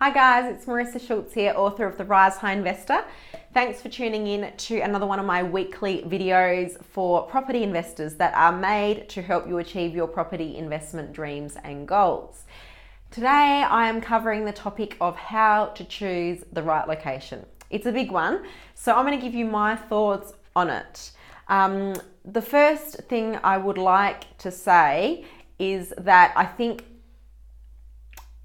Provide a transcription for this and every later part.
Hi guys, it's Marissa Schultz here, author of The Rise High Investor. Thanks for tuning in to another one of my weekly videos for property investors that are made to help you achieve your property investment dreams and goals. Today I am covering the topic of how to choose the right location. It's a big one, so I'm going to give you my thoughts on it. The first thing I would like to say is that I think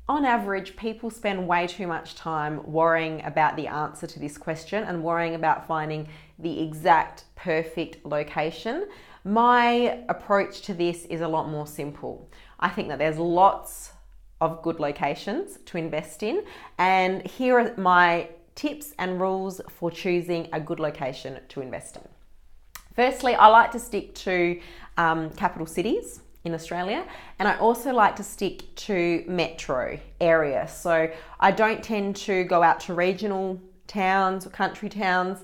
on average, people spend way too much time worrying about the answer to this question and worrying about finding the exact perfect location. My approach to this is a lot more simple. I think that there's lots of good locations to invest in, and here are my tips and rules for choosing a good location to invest in. Firstly, I like to stick to capital cities in Australia, and I also like to stick to metro areas. So I don't tend to go out to regional towns or country towns.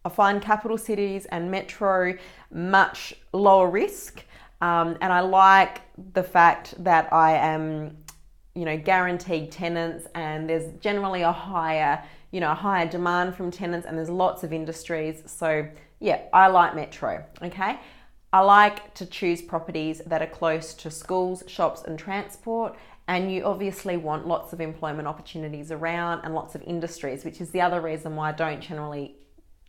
I find capital cities and metro much lower risk, and I like the fact that I am, guaranteed tenants, and there's generally a higher demand from tenants, and there's lots of industries. So yeah, I like metro. Okay. I like to choose properties that are close to schools, shops and transport, and you obviously want lots of employment opportunities around and lots of industries, which is the other reason why I don't generally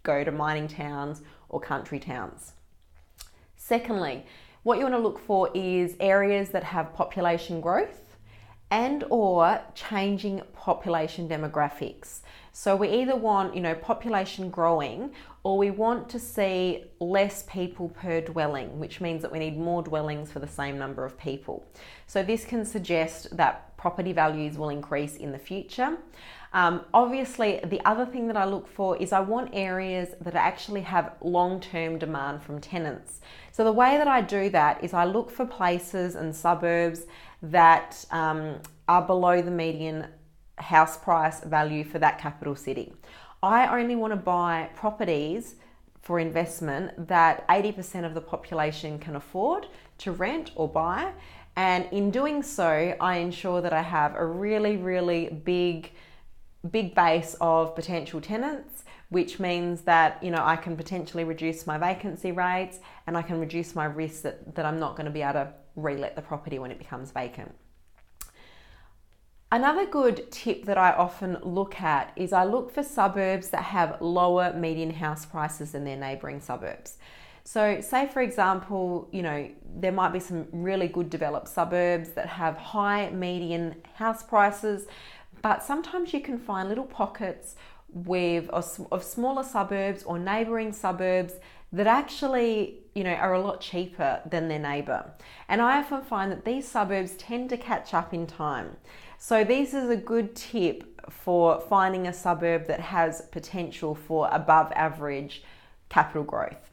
go to mining towns or country towns. Secondly, what you want to look for is areas that have population growth and or changing population demographics. So we either want, population growing, or we want to see less people per dwelling, which means that we need more dwellings for the same number of people. So this can suggest that property values will increase in the future. Obviously, the other thing that I look for is I want areas that actually have long-term demand from tenants. So the way that I do that is I look for places and suburbs that are below the median house price value for that capital city. I only want to buy properties for investment that 80% of the population can afford to rent or buy. And in doing so, I ensure that I have a really, really big base of potential tenants, which means that, I can potentially reduce my vacancy rates and I can reduce my risk that I'm not going to be able to re-let the property when it becomes vacant. Another good tip that I often look at is I look for suburbs that have lower median house prices than their neighbouring suburbs. So say for example, there might be some really good developed suburbs that have high median house prices, but sometimes you can find little pockets of smaller suburbs or neighbouring suburbs that actually, are a lot cheaper than their neighbour. And I often find that these suburbs tend to catch up in time. So this is a good tip for finding a suburb that has potential for above average capital growth.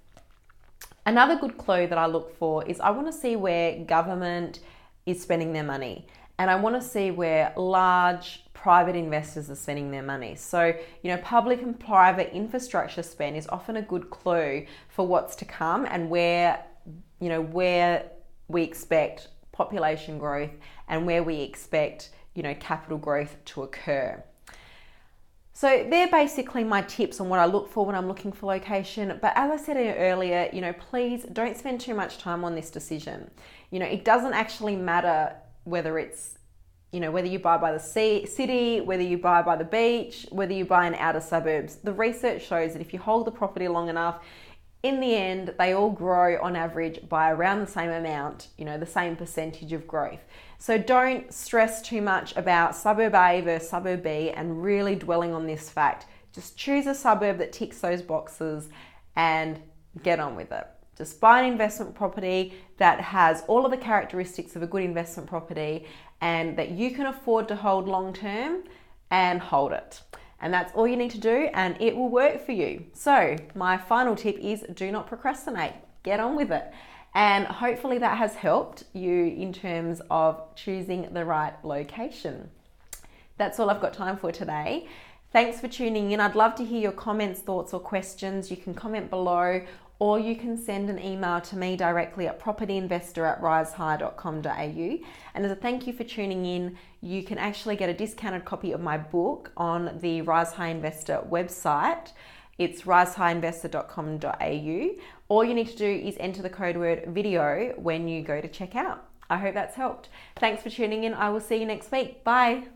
Another good clue that I look for is I want to see where government is spending their money, and I want to see where large private investors are spending their money. So, public and private infrastructure spend is often a good clue for what's to come and where we expect population growth and where we expect, capital growth to occur. So they're basically my tips on what I look for when I'm looking for location. But as I said earlier, please don't spend too much time on this decision. It doesn't actually matter whether it's, whether you buy by the city, whether you buy by the beach, whether you buy in outer suburbs. The research shows that if you hold the property long enough, in the end, they all grow on average by around the same amount, the same percentage of growth. So don't stress too much about suburb A versus suburb B and really dwelling on this fact. Just choose a suburb that ticks those boxes and get on with it. Just buy an investment property that has all of the characteristics of a good investment property and that you can afford to hold long term, and hold it. And that's all you need to do, and it will work for you. So my final tip is do not procrastinate. Get on with it. And hopefully that has helped you in terms of choosing the right location. That's all I've got time for today. Thanks for tuning in. I'd love to hear your comments, thoughts, or questions. You can comment below, or you can send an email to me directly at propertyinvestor@risehigh.com.au. And as a thank you for tuning in, you can actually get a discounted copy of my book on the Rise High Investor website. It's risehighinvestor.com.au. All you need to do is enter the code word video when you go to check out. I hope that's helped. Thanks for tuning in. I will see you next week. Bye.